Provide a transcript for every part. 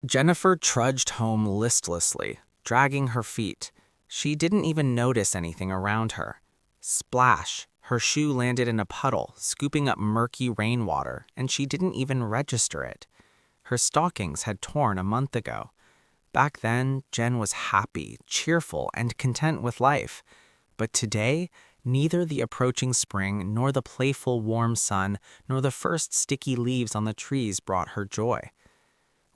Jennifer trudged home listlessly, dragging her feet. She didn't even notice anything around her. Splash! Her shoe landed in a puddle, scooping up murky rainwater, and she didn't even register it. Her stockings had torn a month ago. Back then, Jen was happy, cheerful, and content with life. But today, neither the approaching spring, nor the playful warm sun, nor the first sticky leaves on the trees brought her joy.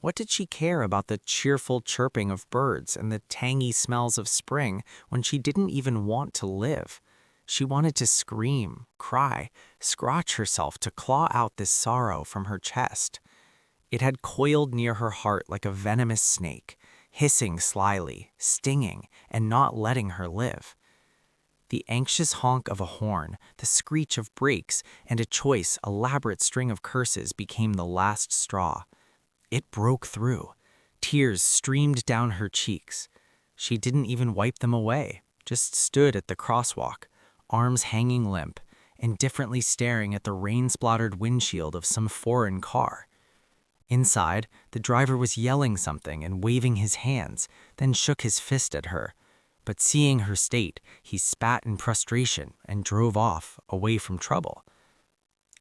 What did she care about the cheerful chirping of birds and the tangy smells of spring when she didn't even want to live? She wanted to scream, cry, scratch herself to claw out this sorrow from her chest. It had coiled near her heart like a venomous snake, hissing slyly, stinging, and not letting her live. The anxious honk of a horn, the screech of brakes, and a choice, elaborate string of curses became the last straw. It broke through. Tears streamed down her cheeks. She didn't even wipe them away, just stood at the crosswalk, arms hanging limp, indifferently staring at the rain-splattered windshield of some foreign car. Inside, the driver was yelling something and waving his hands, then shook his fist at her. But seeing her state, he spat in frustration and drove off, away from trouble.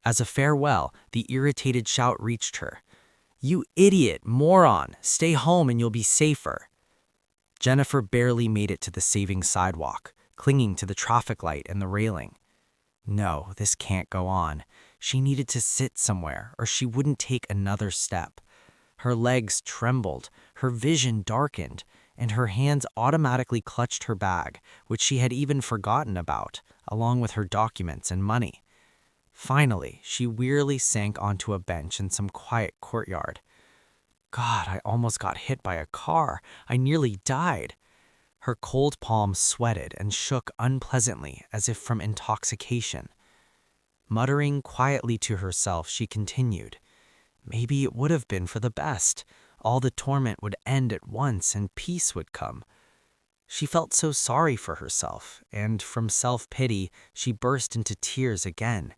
As a farewell, the irritated shout reached her. "You idiot, moron! Stay home and you'll be safer." Jennifer barely made it to the saving sidewalk, clinging to the traffic light and the railing. No, this can't go on. She needed to sit somewhere, or she wouldn't take another step. Her legs trembled, her vision darkened, and her hands automatically clutched her bag, which she had even forgotten about, along with her documents and money. Finally, she wearily sank onto a bench in some quiet courtyard. God, I almost got hit by a car. I nearly died. Her cold palms sweated and shook unpleasantly as if from intoxication. Muttering quietly to herself, she continued. Maybe it would have been for the best. All the torment would end at once and peace would come. She felt so sorry for herself, and from self-pity, she burst into tears again.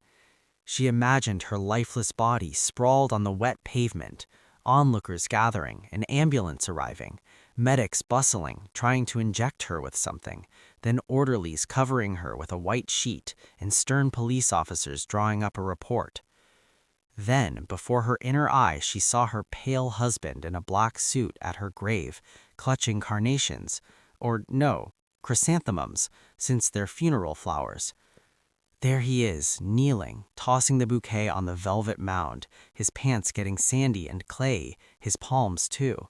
She imagined her lifeless body sprawled on the wet pavement, onlookers gathering, an ambulance arriving, medics bustling, trying to inject her with something, then orderlies covering her with a white sheet and stern police officers drawing up a report. Then, before her inner eye, she saw her pale husband in a black suit at her grave, clutching carnations, or no, chrysanthemums, since they're funeral flowers. There he is, kneeling, tossing the bouquet on the velvet mound, his pants getting sandy and clayey, his palms too.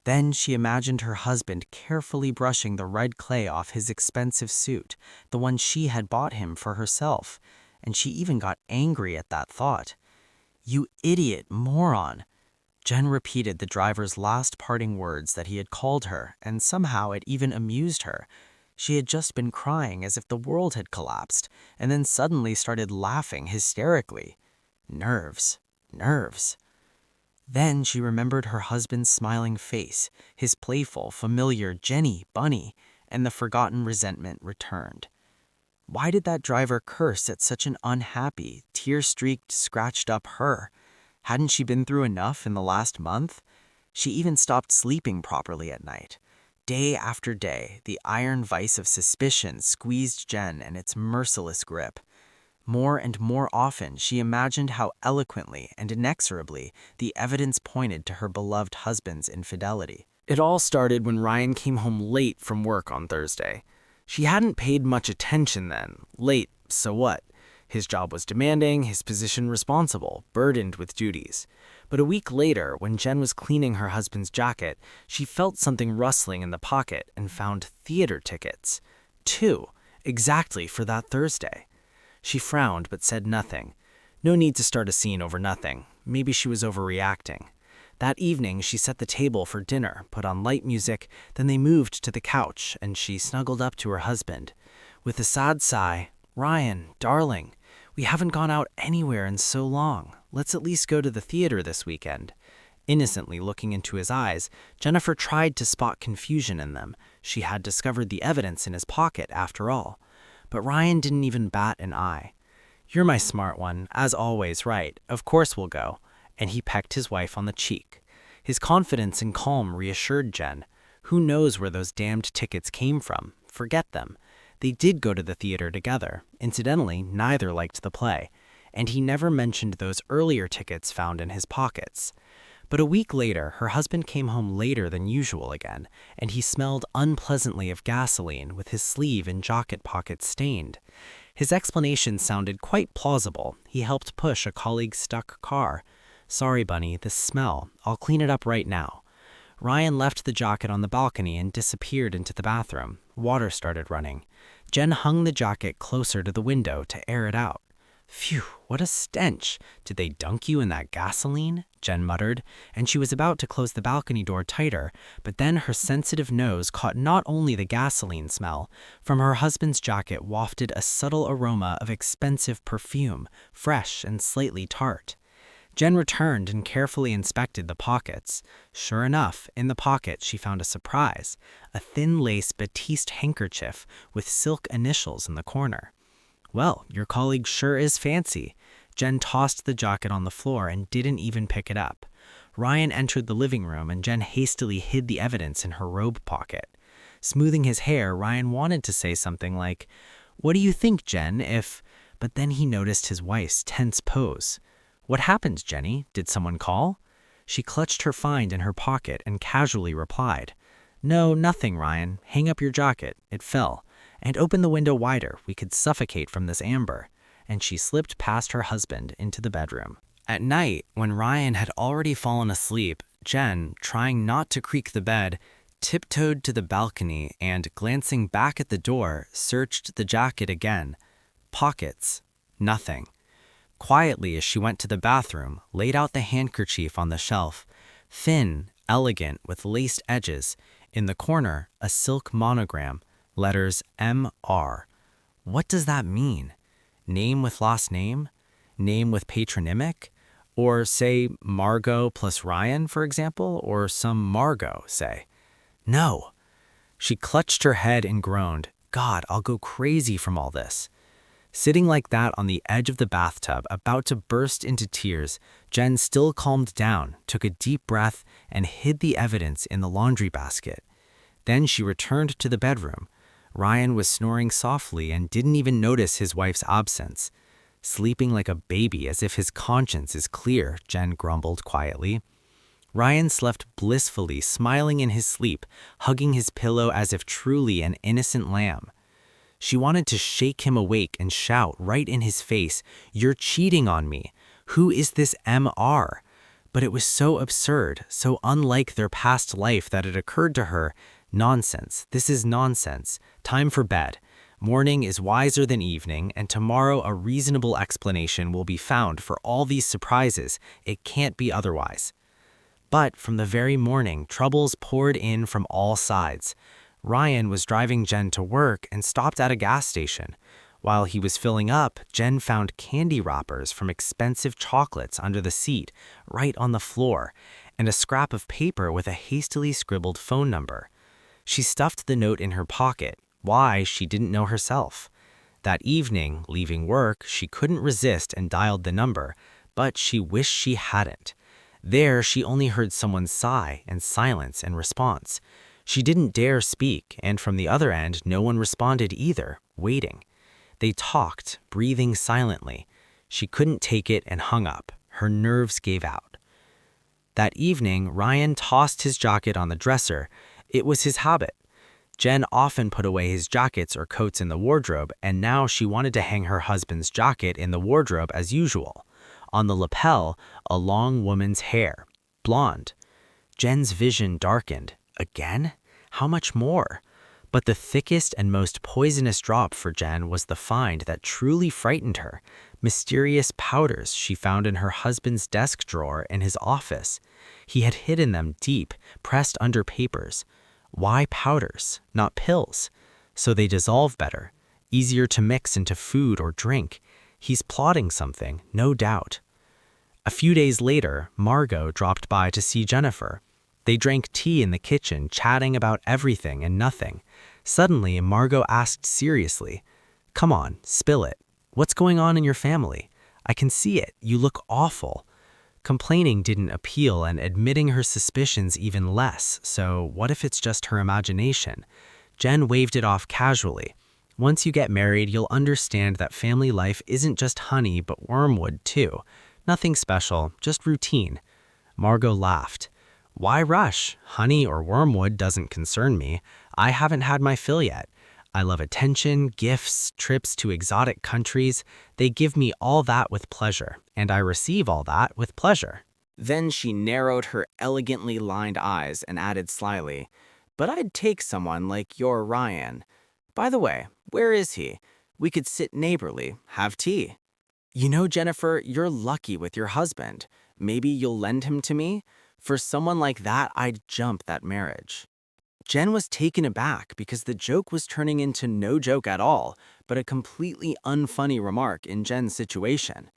Then she imagined her husband carefully brushing the red clay off his expensive suit, the one she had bought him for herself, and she even got angry at that thought. "You idiot, moron!" Jen repeated the driver's last parting words that he had called her, and somehow it even amused her. She had just been crying as if the world had collapsed, and then suddenly started laughing hysterically. Nerves. Nerves. Then she remembered her husband's smiling face, his playful, familiar Jenny, Bunny, and the forgotten resentment returned. Why did that driver curse at such an unhappy, tear-streaked, scratched-up her? Hadn't she been through enough in the last month? She even stopped sleeping properly at night. Day after day, the iron vice of suspicion squeezed Jen in its merciless grip. More and more often, she imagined how eloquently and inexorably the evidence pointed to her beloved husband's infidelity. It all started when Ryan came home late from work on Thursday. She hadn't paid much attention then. Late, so what? His job was demanding, his position responsible, burdened with duties. But a week later, when Jen was cleaning her husband's jacket, she felt something rustling in the pocket and found theater tickets. 2, exactly for that Thursday. She frowned but said nothing. No need to start a scene over nothing. Maybe she was overreacting. That evening, she set the table for dinner, put on light music, then they moved to the couch, and she snuggled up to her husband. With a sad sigh, "Ryan, darling, we haven't gone out anywhere in so long. Let's at least go to the theater this weekend." Innocently looking into his eyes, Jennifer tried to spot confusion in them. She had discovered the evidence in his pocket, after all. But Ryan didn't even bat an eye. "You're my smart one, as always, right? Of course we'll go." And he pecked his wife on the cheek. His confidence and calm reassured Jen. Who knows where those damned tickets came from? Forget them. They did go to the theater together. Incidentally, neither liked the play. And he never mentioned those earlier tickets found in his pockets. But a week later, her husband came home later than usual again, and he smelled unpleasantly of gasoline with his sleeve and jacket pockets stained. His explanation sounded quite plausible. He helped push a colleague's stuck car. "Sorry, Bunny, the smell. I'll clean it up right now." Ryan left the jacket on the balcony and disappeared into the bathroom. Water started running. Jen hung the jacket closer to the window to air it out. "Phew, what a stench. Did they dunk you in that gasoline?" Jen muttered, and she was about to close the balcony door tighter, but then her sensitive nose caught not only the gasoline smell. From her husband's jacket wafted a subtle aroma of expensive perfume, fresh and slightly tart. Jen returned and carefully inspected the pockets. Sure enough, in the pocket she found a surprise, a thin lace batiste handkerchief with silk initials in the corner. "Well, your colleague sure is fancy." Jen tossed the jacket on the floor and didn't even pick it up. Ryan entered the living room and Jen hastily hid the evidence in her robe pocket. Smoothing his hair, Ryan wanted to say something like, "What do you think, Jen, if—" But then he noticed his wife's tense pose. "What happened, Jenny? Did someone call?" She clutched her find in her pocket and casually replied, "No, nothing, Ryan. Hang up your jacket. It fell. And open the window wider. We could suffocate from this amber." And she slipped past her husband into the bedroom. At night, when Ryan had already fallen asleep, Jen, trying not to creak the bed, tiptoed to the balcony and, glancing back at the door, searched the jacket again. Pockets. Nothing. Quietly, as she went to the bathroom, laid out the handkerchief on the shelf. Thin, elegant, with laced edges. In the corner, a silk monogram. Letters M.R. What does that mean? Name with last name? Name with patronymic? Or, say, Margot plus Ryan, for example? Or some Margot, say. No. She clutched her head and groaned, "God, I'll go crazy from all this." Sitting like that on the edge of the bathtub, about to burst into tears, Jen still calmed down, took a deep breath, and hid the evidence in the laundry basket. Then she returned to the bedroom. Ryan was snoring softly and didn't even notice his wife's absence. "Sleeping like a baby as if his conscience is clear," Jen grumbled quietly. Ryan slept blissfully, smiling in his sleep, hugging his pillow as if truly an innocent lamb. She wanted to shake him awake and shout right in his face, "You're cheating on me. Who is this M.R.?" But it was so absurd, so unlike their past life that it occurred to her, nonsense. This is nonsense. Time for bed. Morning is wiser than evening, and tomorrow a reasonable explanation will be found for all these surprises. It can't be otherwise. But from the very morning, troubles poured in from all sides. Ryan was driving Jen to work and stopped at a gas station. While he was filling up, Jen found candy wrappers from expensive chocolates under the seat, right on the floor, and a scrap of paper with a hastily scribbled phone number. She stuffed the note in her pocket. Why, she didn't know herself. That evening, leaving work, she couldn't resist and dialed the number, but she wished she hadn't. There, she only heard someone sigh and silence in response. She didn't dare speak, and from the other end, no one responded either, waiting. They talked, breathing silently. She couldn't take it and hung up. Her nerves gave out. That evening, Ryan tossed his jacket on the dresser. It was his habit. Jen often put away his jackets or coats in the wardrobe, and now she wanted to hang her husband's jacket in the wardrobe as usual. On the lapel, a long woman's hair, blonde. Jen's vision darkened. Again? How much more? But the thickest and most poisonous drop for Jen was the find that truly frightened her. Mysterious powders she found in her husband's desk drawer in his office. He had hidden them deep, pressed under papers. Why powders, not pills? So they dissolve better, easier to mix into food or drink. He's plotting something, no doubt. A few days later, Margot dropped by to see Jennifer. They drank tea in the kitchen, chatting about everything and nothing. Suddenly, Margot asked seriously, "Come on, spill it. What's going on in your family? I can see it. You look awful." Complaining didn't appeal and admitting her suspicions even less, so what if it's just her imagination? Jen waved it off casually. Once you get married, you'll understand that family life isn't just honey but wormwood too. Nothing special, just routine. Margot laughed. Why rush? Honey or wormwood doesn't concern me. I haven't had my fill yet. I love attention, gifts, trips to exotic countries. They give me all that with pleasure, and I receive all that with pleasure. Then she narrowed her elegantly lined eyes and added slyly, but I'd take someone like your Ryan. By the way, where is he? We could sit neighborly, have tea. You know, Jennifer, you're lucky with your husband. Maybe you'll lend him to me? For someone like that, I'd jump that marriage. Jen was taken aback because the joke was turning into no joke at all, but a completely unfunny remark in Jen's situation.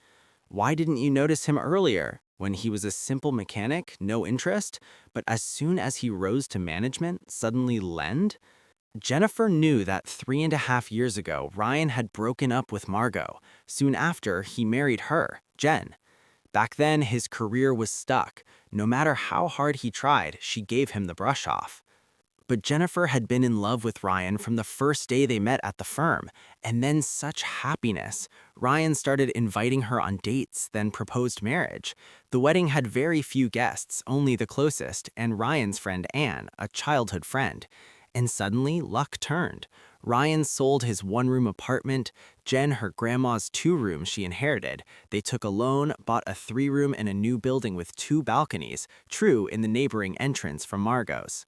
Why didn't you notice him earlier, when he was a simple mechanic, no interest, but as soon as he rose to management, suddenly lend? Jennifer knew that 3.5 years ago, Ryan had broken up with Margot. Soon after, he married her, Jen. Back then, his career was stuck. No matter how hard he tried, she gave him the brush off. But Jennifer had been in love with Ryan from the first day they met at the firm, and then such happiness. Ryan started inviting her on dates, then proposed marriage. The wedding had very few guests, only the closest, and Ryan's friend Anne, a childhood friend. And suddenly, luck turned. Ryan sold his one-room apartment, Jen her grandma's two-room she inherited. They took a loan, bought a 3-room in a new building with 2 balconies, true in the neighboring entrance from Margot's.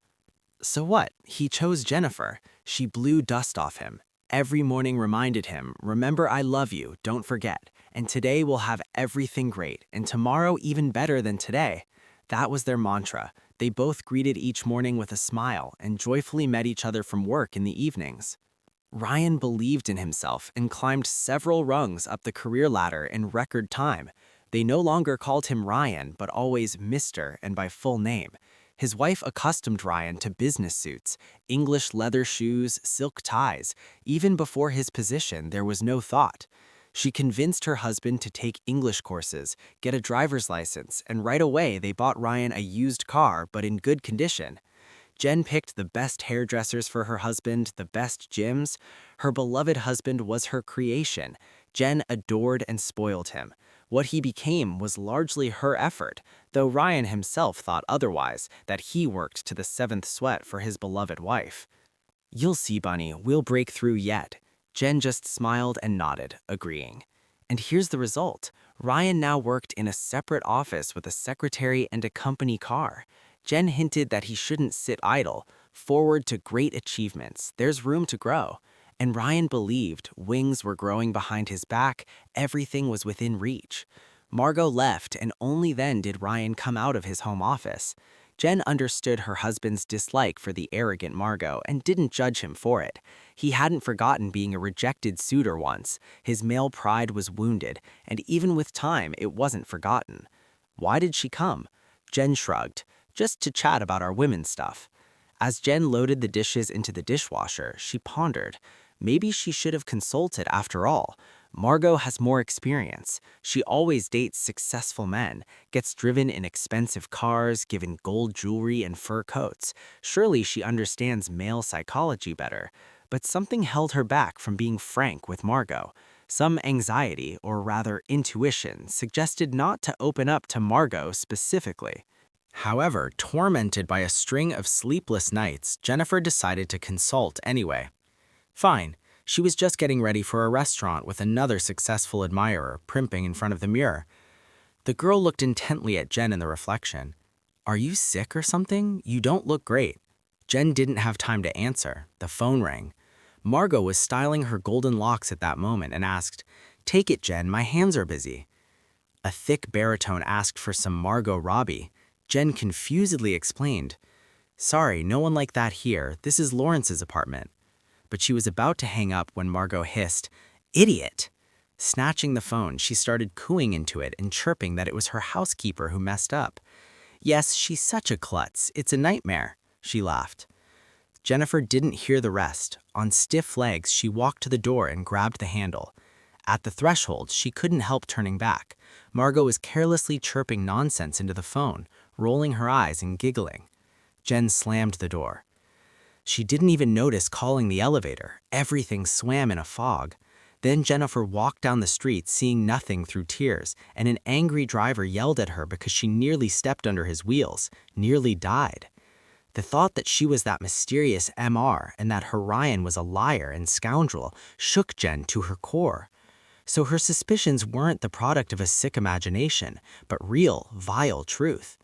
So what? He chose Jennifer. She blew dust off him. Every morning reminded him, remember I love you, don't forget. And today we'll have everything great, and tomorrow even better than today. That was their mantra. They both greeted each morning with a smile and joyfully met each other from work in the evenings. Ryan believed in himself and climbed several rungs up the career ladder in record time. They no longer called him Ryan, but always Mr. and by full name. His wife accustomed Ryan to business suits, English leather shoes, silk ties. Even before his position, there was no thought. She convinced her husband to take English courses, get a driver's license, and right away they bought Ryan a used car, but in good condition. Jen picked the best hairdressers for her husband, the best gyms. Her beloved husband was her creation. Jen adored and spoiled him. What he became was largely her effort, though Ryan himself thought otherwise, that he worked to the 7th sweat for his beloved wife. You'll see, Bunny, we'll break through yet. Jen just smiled and nodded, agreeing. And here's the result. Ryan now worked in a separate office with a secretary and a company car. Jen hinted that he shouldn't sit idle. Forward to great achievements. There's room to grow. And Ryan believed wings were growing behind his back, everything was within reach. Margot left, and only then did Ryan come out of his home office. Jen understood her husband's dislike for the arrogant Margot and didn't judge him for it. He hadn't forgotten being a rejected suitor once. His male pride was wounded, and even with time, it wasn't forgotten. Why did she come? Jen shrugged. Just to chat about our women's stuff. As Jen loaded the dishes into the dishwasher, she pondered. Maybe she should have consulted after all. Margot has more experience. She always dates successful men, gets driven in expensive cars, given gold jewelry and fur coats. Surely she understands male psychology better. But something held her back from being frank with Margot. Some anxiety, or rather intuition, suggested not to open up to Margot specifically. However, tormented by a string of sleepless nights, Jennifer decided to consult anyway. Fine. She was just getting ready for a restaurant with another successful admirer, primping in front of the mirror. The girl looked intently at Jen in the reflection. Are you sick or something? You don't look great. Jen didn't have time to answer. The phone rang. Margot was styling her golden locks at that moment and asked, Take it, Jen, my hands are busy. A thick baritone asked for some Margot Robbie. Jen confusedly explained, Sorry, no one like that here. This is Lawrence's apartment. But she was about to hang up when Margot hissed, Idiot! Snatching the phone, she started cooing into it and chirping that it was her housekeeper who messed up. Yes, she's such a klutz. It's a nightmare, she laughed. Jennifer didn't hear the rest. On stiff legs, she walked to the door and grabbed the handle. At the threshold, she couldn't help turning back. Margot was carelessly chirping nonsense into the phone, rolling her eyes and giggling. Jen slammed the door. She didn't even notice calling the elevator. Everything swam in a fog. Then Jennifer walked down the street seeing nothing through tears, and an angry driver yelled at her because she nearly stepped under his wheels, nearly died. The thought that she was that mysterious MR and that her Ryan was a liar and scoundrel shook Jen to her core. So her suspicions weren't the product of a sick imagination, but real, vile truth.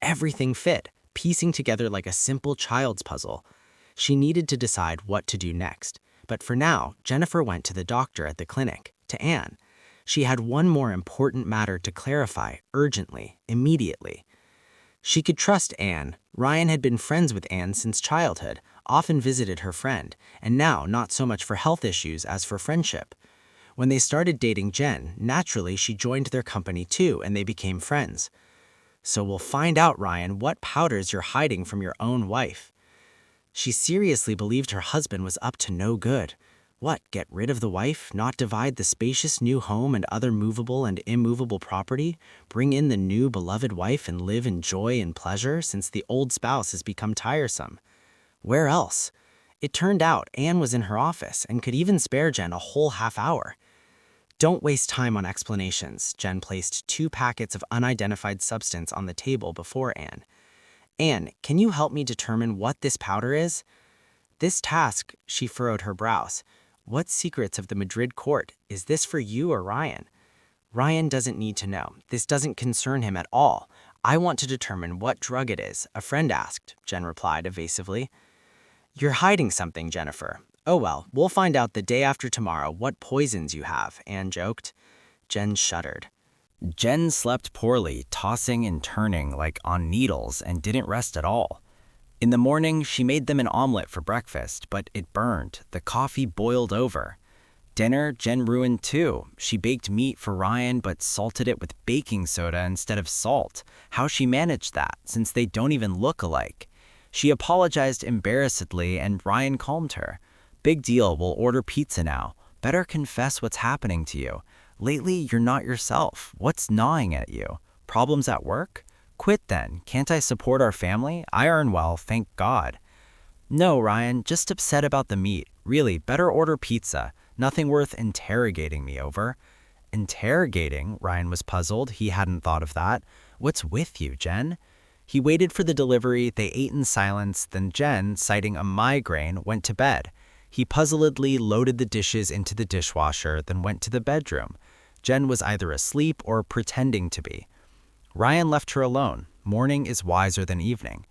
Everything fit, piecing together like a simple child's puzzle. She needed to decide what to do next. But for now, Jennifer went to the doctor at the clinic, to Anne. She had one more important matter to clarify, urgently, immediately. She could trust Anne. Ryan had been friends with Anne since childhood, often visited her friend, and now not so much for health issues as for friendship. When they started dating Jen, naturally she joined their company too, and they became friends. So we'll find out, Ryan, what powders you're hiding from your own wife. She seriously believed her husband was up to no good. What, get rid of the wife, not divide the spacious new home and other movable and immovable property, bring in the new beloved wife and live in joy and pleasure since the old spouse has become tiresome? Where else? It turned out Anne was in her office and could even spare Jen a whole half hour. Don't waste time on explanations. Jen placed 2 packets of unidentified substance on the table before Anne. Anne, can you help me determine what this powder is? This task, she furrowed her brows. What secrets of the Madrid court? Is this for you or Ryan? Ryan doesn't need to know. This doesn't concern him at all. I want to determine what drug it is, a friend asked, Jen replied evasively. You're hiding something, Jennifer. Oh well, we'll find out the day after tomorrow what poisons you have, Anne joked. Jen shuddered. Jen slept poorly, tossing and turning like on needles, and didn't rest at all. In the morning, she made them an omelet for breakfast, but it burned. The coffee boiled over. Dinner, Jen ruined too. She baked meat for Ryan, but salted it with baking soda instead of salt. How she managed that, since they don't even look alike. She apologized embarrassedly, and Ryan calmed her. Big deal, we'll order pizza now. Better confess what's happening to you. Lately, you're not yourself. What's gnawing at you? Problems at work? Quit then. Can't I support our family? I earn well, thank God. No, Ryan, just upset about the meat. Really, better order pizza. Nothing worth interrogating me over. Interrogating? Ryan was puzzled. He hadn't thought of that. What's with you, Jen? He waited for the delivery. They ate in silence. Then Jen, citing a migraine, went to bed. He puzzledly loaded the dishes into the dishwasher, then went to the bedroom. Jen was either asleep or pretending to be. Ryan left her alone. Morning is wiser than evening.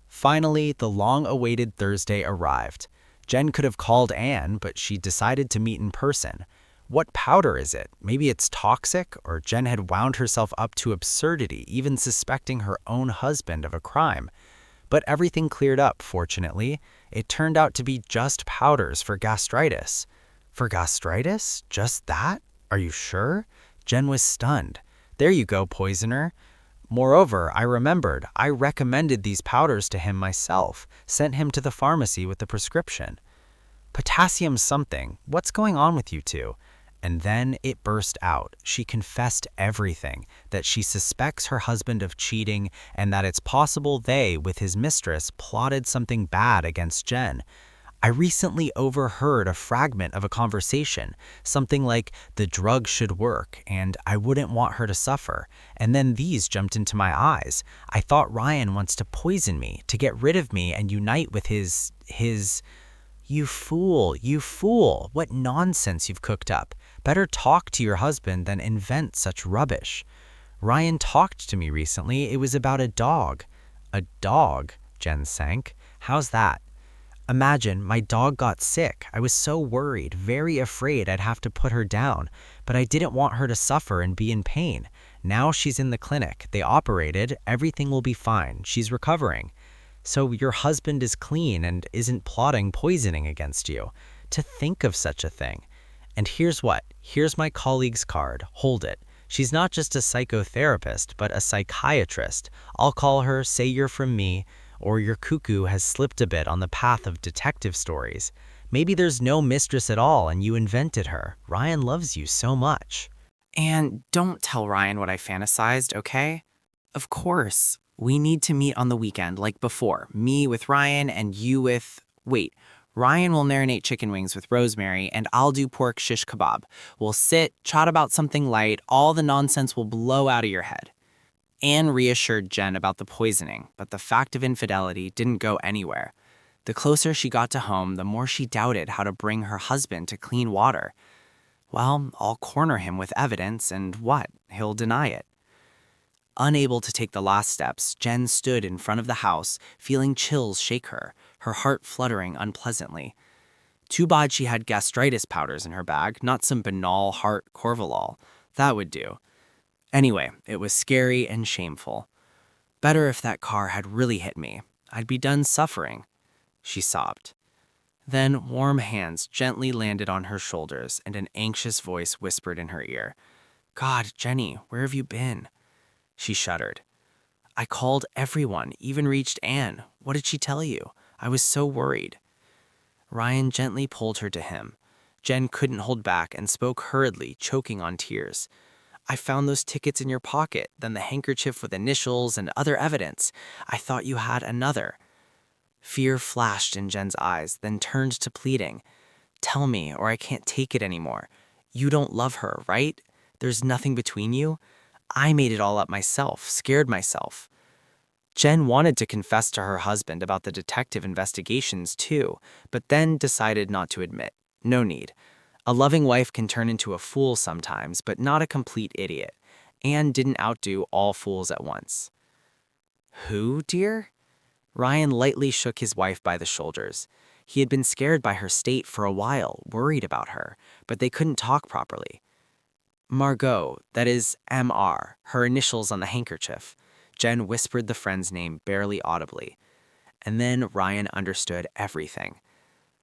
Finally, the long-awaited Thursday arrived. Jen could have called Anne, but she decided to meet in person. What powder is it? Maybe it's toxic, or Jen had wound herself up to absurdity, even suspecting her own husband of a crime. But everything cleared up, fortunately. It turned out to be just powders for gastritis. For gastritis? Just that? Are you sure? Jen was stunned. There you go, poisoner. Moreover, I remembered, I recommended these powders to him myself, sent him to the pharmacy with the prescription. Potassium something. What's going on with you two? And then it burst out. She confessed everything, that she suspects her husband of cheating and that it's possible they, with his mistress, plotted something bad against Jen. I recently overheard a fragment of a conversation, something like, the drug should work, and I wouldn't want her to suffer. And then these jumped into my eyes. I thought Ryan wants to poison me, to get rid of me and unite with his... You fool, you fool. What nonsense you've cooked up. Better talk to your husband than invent such rubbish. Ryan talked to me recently. It was about a dog. A dog? Jen sank. How's that? Imagine, my dog got sick. I was so worried, very afraid I'd have to put her down, but I didn't want her to suffer and be in pain. Now she's in the clinic. They operated. Everything will be fine. She's recovering. So your husband is clean and isn't plotting poisoning against you. To think of such a thing. And here's what. Here's my colleague's card. Hold it. She's not just a psychotherapist, but a psychiatrist. I'll call her, say you're from me, or your cuckoo has slipped a bit on the path of detective stories. Maybe there's no mistress at all and you invented her. Ryan loves you so much. And don't tell Ryan what I fantasized, okay? Of course, we need to meet on the weekend like before. Me with Ryan and you with. Wait, Ryan will marinate chicken wings with rosemary and I'll do pork shish kebab. We'll sit, chat about something light, all the nonsense will blow out of your head. Anne reassured Jen about the poisoning, but the fact of infidelity didn't go anywhere. The closer she got to home, the more she doubted how to bring her husband to clean water. Well, I'll corner him with evidence, and what? He'll deny it. Unable to take the last steps, Jen stood in front of the house, feeling chills shake her, her heart fluttering unpleasantly. Too bad she had gastritis powders in her bag, not some banal heart Corvalol. That would do. Anyway, it was scary and shameful. Better if that car had really hit me. I'd be done suffering, she sobbed. Then warm hands gently landed on her shoulders and an anxious voice whispered in her ear, "God, Jenny, where have you been?" She shuddered. "I called everyone, even reached Anne. What did she tell you? I was so worried." Ryan gently pulled her to him. Jen couldn't hold back and spoke hurriedly, choking on tears. "I found those tickets in your pocket, then the handkerchief with initials and other evidence. I thought you had another." Fear flashed in Jen's eyes, then turned to pleading. "Tell me, or I can't take it anymore. You don't love her, right? There's nothing between you? I made it all up myself, scared myself." Jen wanted to confess to her husband about the detective investigations too, but then decided not to admit. No need. A loving wife can turn into a fool sometimes, but not a complete idiot. Anne didn't outdo all fools at once. "Who, dear?" Ryan lightly shook his wife by the shoulders. He had been scared by her state for a while, worried about her, but they couldn't talk properly. "Margot, that is M.R., her initials on the handkerchief." Jen whispered the friend's name barely audibly. And then Ryan understood everything.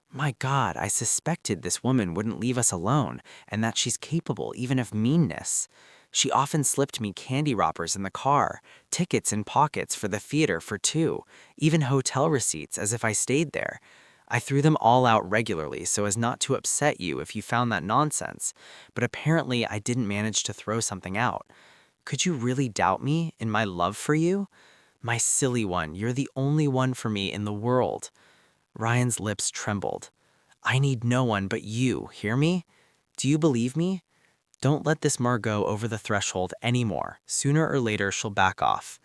"My God, I suspected this woman wouldn't leave us alone, and that she's capable even of meanness. She often slipped me candy wrappers in the car, tickets in pockets for the theater for two, even hotel receipts as if I stayed there. I threw them all out regularly so as not to upset you if you found that nonsense, but apparently I didn't manage to throw something out. Could you really doubt me in my love for you? My silly one, you're the only one for me in the world." Ryan's lips trembled. "I need no one but you, hear me? Do you believe me? Don't let this Margot over the threshold anymore. Sooner or later, she'll back off."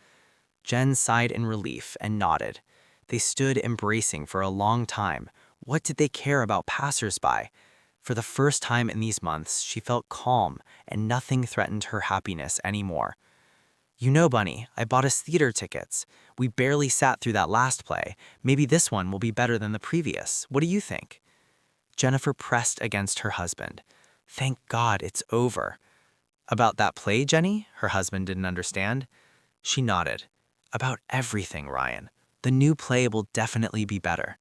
Jen sighed in relief and nodded. They stood embracing for a long time. What did they care about passers-by? For the first time in these months, she felt calm, and nothing threatened her happiness anymore. "You know, Bunny, I bought us theater tickets. We barely sat through that last play. Maybe this one will be better than the previous. What do you think?" Jennifer pressed against her husband. "Thank God it's over." "About that play, Jenny?" Her husband didn't understand. She nodded. "About everything, Ryan. The new play will definitely be better."